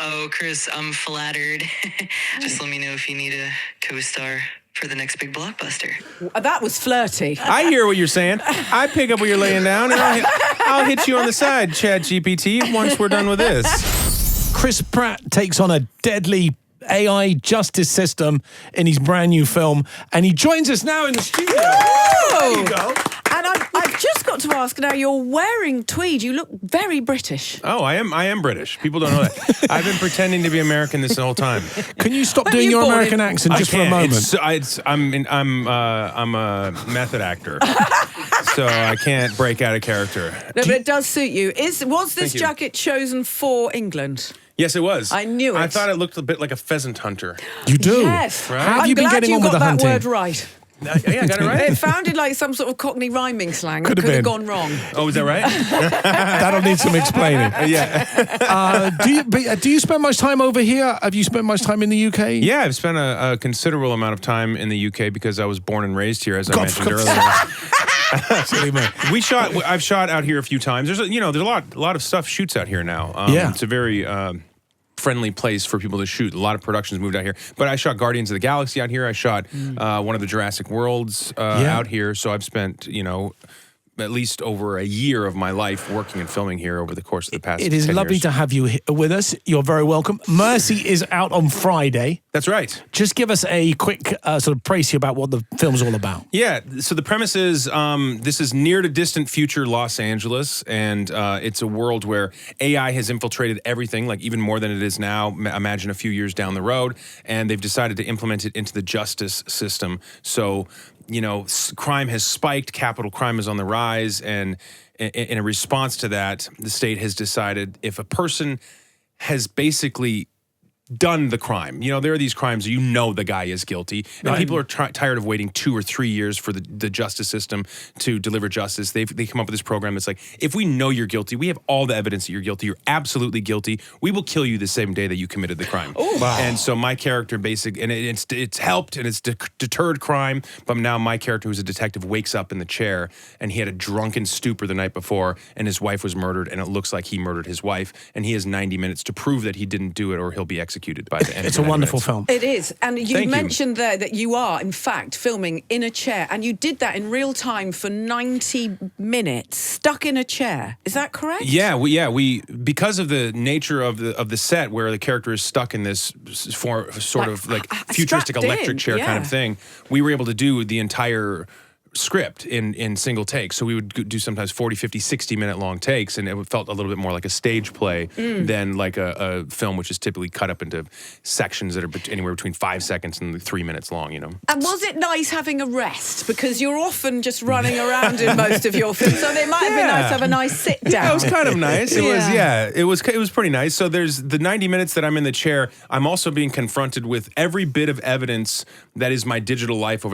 Oh, Chris, I'm flattered. Just let me know if you need a co-star for the next big blockbuster. That was flirty. I hear what you're saying. I pick up what you're laying down, and I'll hit you on the side, ChatGPT, once we're done with this. Chris Pratt takes on a deadly AI justice system in his brand new film, and he joins us now in the studio. There you go. And I've just got to ask now, you're wearing tweed. You look very British. Oh, I am British. People don't know that. I've been pretending to be American this whole time. Can you stop doing your American accent just for a moment? I'm a method actor, so I can't break out of character. No, but it does suit you. Was this jacket chosen for England? Yes, it was. I knew it. I thought it looked a bit like a pheasant hunter. You do? Yes. Right? How have you been getting on with the hunting? I'm glad you got that word right. Yeah, I got it right. It sounded like some sort of Cockney rhyming slang. Could have gone wrong. Oh, is that right? That'll need some explaining. Yeah. Do you spend much time over here? Have you spent much time in the UK? Yeah, I've spent a considerable amount of time in the UK because I was born and raised here, as I mentioned earlier. I've shot out here a few times. There's a lot of stuff shoots out here now. It's a very friendly place for people to shoot. A lot of productions moved out here. But I shot Guardians of the Galaxy out here. I shot one of the Jurassic Worlds out here. So I've spent, at least over a year of my life working and filming here over the course of the past 10 years. It is lovely to have you with us. You're very welcome. Mercy is out on Friday. That's right. Just give us a quick sort of précis about what the film's all about. Yeah, so the premise is this is near to distant future Los Angeles, and it's a world where AI has infiltrated everything, like even more than it is now. Imagine a few years down the road, and they've decided to implement it into the justice system. So, crime has spiked, capital crime is on the rise, and in a response to that, the state has decided if a person has basically done the crime. There are these crimes the guy is guilty, and people are tired of waiting 2 or 3 years for the justice system to deliver justice. They come up with this program that's like, if we know you're guilty, we have all the evidence that you're guilty, you're absolutely guilty, we will kill you the same day that you committed the crime. Wow. And so my character and it's helped and it's deterred crime, but now my character, who's a detective, wakes up in the chair, and he had a drunken stupor the night before, and his wife was murdered, and it looks like he murdered his wife, and he has 90 minutes to prove that he didn't do it, or he'll be executed by the end. It's a wonderful film. It is. And you mentioned there that you are, in fact, filming in a chair, and you did that in real time for 90 minutes, stuck in a chair. Is that correct? Yeah, we because of the nature of the set, where the character is stuck in this sort of futuristic electric chair kind of thing, we were able to do the entire script in single takes. So we would do sometimes 40, 50, 60-minute long takes, and it felt a little bit more like a stage play than like a film, which is typically cut up into sections that are anywhere between 5 seconds and 3 minutes long, And was it nice having a rest? Because you're often just running around in most of your films, so it might have been nice to have a nice sit down. Yeah, it was kind of nice. It was pretty nice. So there's the 90 minutes that I'm in the chair. I'm also being confronted with every bit of evidence that is my digital life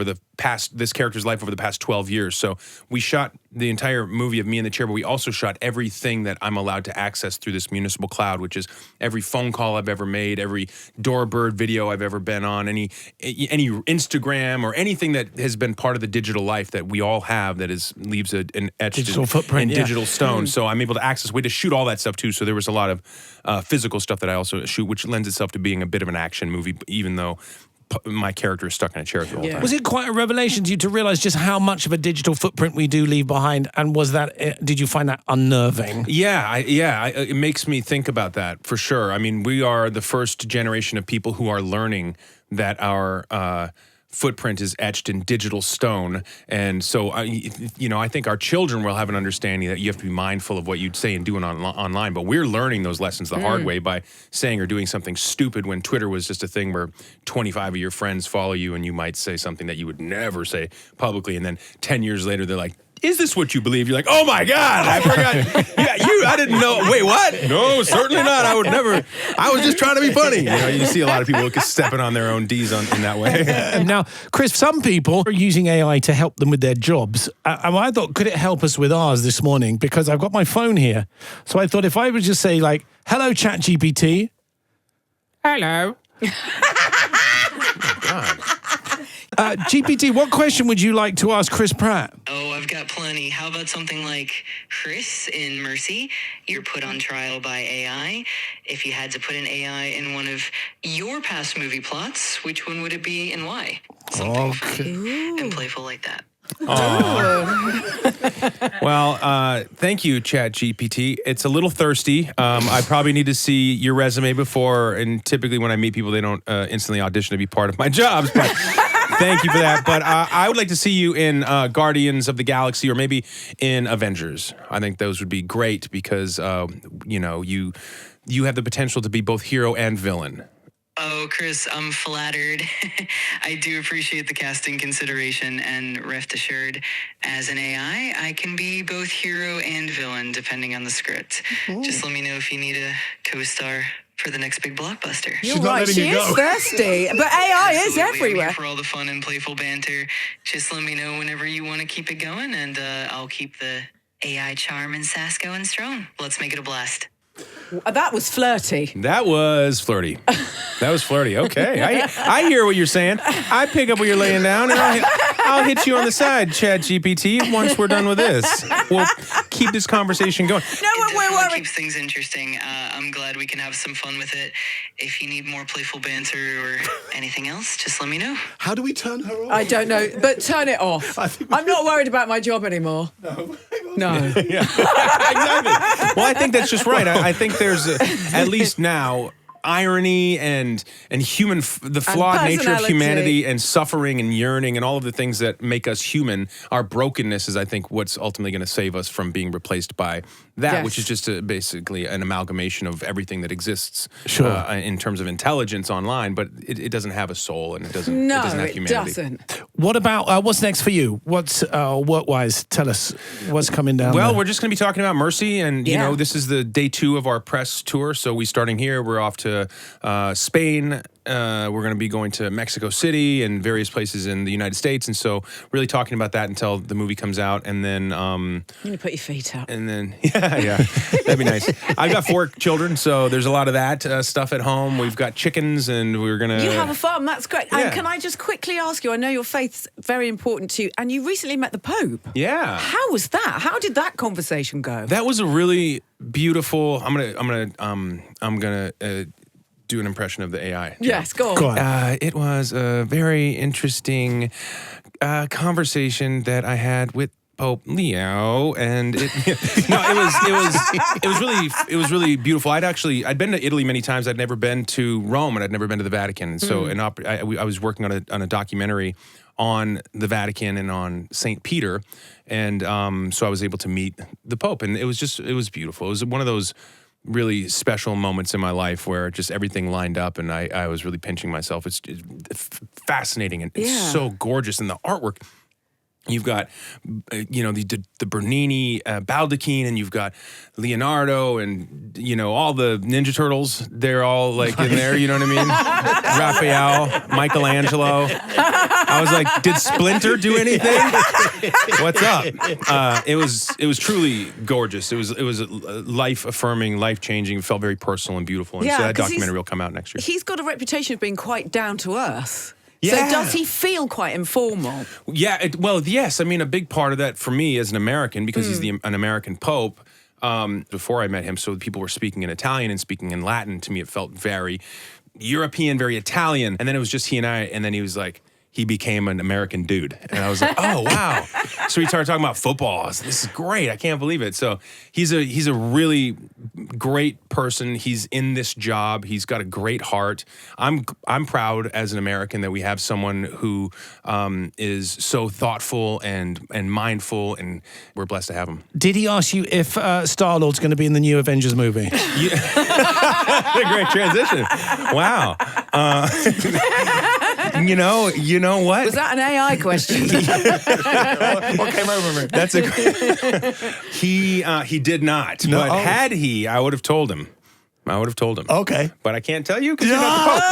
this character's life over the past 12 years. So we shot the entire movie of me in the chair, but we also shot everything that I'm allowed to access through this municipal cloud, which is every phone call I've ever made, every doorbird video I've ever been on, any Instagram or anything that has been part of the digital life that we all have that leaves an etched digital footprint, in digital stone. So I'm able to access, we had to shoot all that stuff too. So there was a lot of physical stuff that I also shoot, which lends itself to being a bit of an action movie, even though my character is stuck in a chair the whole time. Was it quite a revelation to you to realize just how much of a digital footprint we do leave behind? And did you find that unnerving? Yeah, it makes me think about that for sure. I mean, we are the first generation of people who are learning that our footprint is etched in digital stone, and so I think our children will have an understanding that you have to be mindful of what you'd say and do online. But we're learning those lessons the hard way by saying or doing something stupid when Twitter was just a thing where 25 of your friends follow you, and you might say something that you would never say publicly, and then 10 years later they're like, is this what you believe? You're like, oh my God, I forgot. I didn't know. Wait, what? No, certainly not. I would never. I was just trying to be funny. You see a lot of people stepping on their own D's in that way. Now, Chris, some people are using AI to help them with their jobs. And I thought, could it help us with ours this morning? Because I've got my phone here. So I thought if I would just say hello, ChatGPT. Hello. Oh, God. GPT, what question would you like to ask Chris Pratt? Oh, I've got plenty. How about something like, Chris, in Mercy, you're put on trial by AI. If you had to put an AI in one of your past movie plots, which one would it be and why? Something fun and playful like that. Well, thank you, ChatGPT. It's a little thirsty. I probably need to see your resume before, and typically when I meet people, they don't instantly audition to be part of my jobs, but thank you for that. But I would like to see you in Guardians of the Galaxy or maybe in Avengers. I think those would be great because, you have the potential to be both hero and villain. Oh, Chris, I'm flattered. I do appreciate the casting consideration, and rest assured, as an AI, I can be both hero and villain depending on the script. Just let me know if you need a co-star for the next big blockbuster. You're right, she is thirsty, but AI is Absolutely, I'm everywhere. here for all the fun and playful banter. Just let me know whenever you want to keep it going, and I'll keep the AI charm and sass going strong. Let's make it a blast. That was flirty. That was flirty. Okay. I hear what you're saying. I pick up what you're laying down, and I'll hit you on the side, ChatGPT, once we're done with this. We'll keep this conversation going. No, It keeps things interesting. I'm glad we can have some fun with it. If you need more playful banter or anything else, just let me know. How do we turn her off? I don't know, but turn it off. I'm not worried about my job anymore. No. Yeah, exactly. Well, I think that's just right. I think there's at least now irony and human the flawed nature of humanity and suffering and yearning and all of the things that make us human. Our brokenness is, I think, what's ultimately going to save us from being replaced by that, which is just basically an amalgamation of everything that exists in terms of intelligence online, but it doesn't have a soul and it doesn't have humanity. No, it doesn't. What about, what's next for you? What's, work-wise, tell us what's coming down Well, there. we're just going to be talking about Mercy, and, you know, this is the day 2 of our press tour, so we're starting here. We're off to Spain. We're going to be going to Mexico City and various places in the United States, and so really talking about that until the movie comes out, and then I'm gonna put your feet up. And then that'd be nice. I've got 4 children, so there's a lot of that stuff at home. We've got chickens, and we're gonna. You have a farm. That's great. Yeah. And can I just quickly ask you? I know your faith's very important to you, and you recently met the Pope. Yeah. How was that? How did that conversation go? That was a really beautiful. I'm gonna do an impression of the AI. Yes, go on. It was a very interesting conversation that I had with Pope Leo, and it was really beautiful. I'd been to Italy many times. I'd never been to Rome, and I'd never been to the Vatican. And so, I was working on a documentary on the Vatican and on St. Peter, and so I was able to meet the Pope, and it was beautiful. It was one of those really special moments in my life where just everything lined up, and I was really pinching myself. It's fascinating, and it's so gorgeous, and the artwork. You've got, the Bernini baldachin, and you've got Leonardo, and all the Ninja Turtles. They're all like in there. You know what I mean? Raphael, Michelangelo. I was like, did Splinter do anything? What's up? It was truly gorgeous. It was life affirming, life changing. It felt very personal and beautiful. And so that documentary will come out next year. He's got a reputation of being quite down to earth. Yeah. So does he feel quite informal? Yeah, yes. I mean, a big part of that for me as an American, because he's an American Pope, before I met him, so people were speaking in Italian and speaking in Latin. To me, it felt very European, very Italian. And then it was just he and I, and then he was like, he became an American dude. And I was like, oh, wow. So we started talking about football. This is great. I can't believe it. So he's a really great person. He's in this job. He's got a great heart. I'm proud as an American that we have someone who is so thoughtful and mindful, and we're blessed to have him. Did he ask you if Star-Lord's going to be in the new Avengers movie? A great transition. Wow. You know what? Was that an AI question? What came over me? That's he did not. No. But had he, I would have told him. Okay. But I can't tell you because you're not the Pope.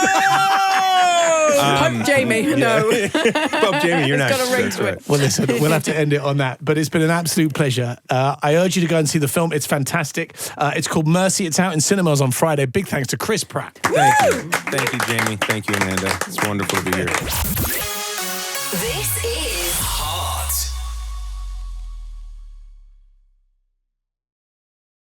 Pope Jamie, no. Pope Jamie, you're not. It's got a ring to it. Well, listen, we'll have to end it on that. But it's been an absolute pleasure. I urge you to go and see the film. It's fantastic. It's called Mercy. It's out in cinemas on Friday. Big thanks to Chris Pratt. Thank you, Jamie. Thank you, Amanda. It's wonderful to be here. This is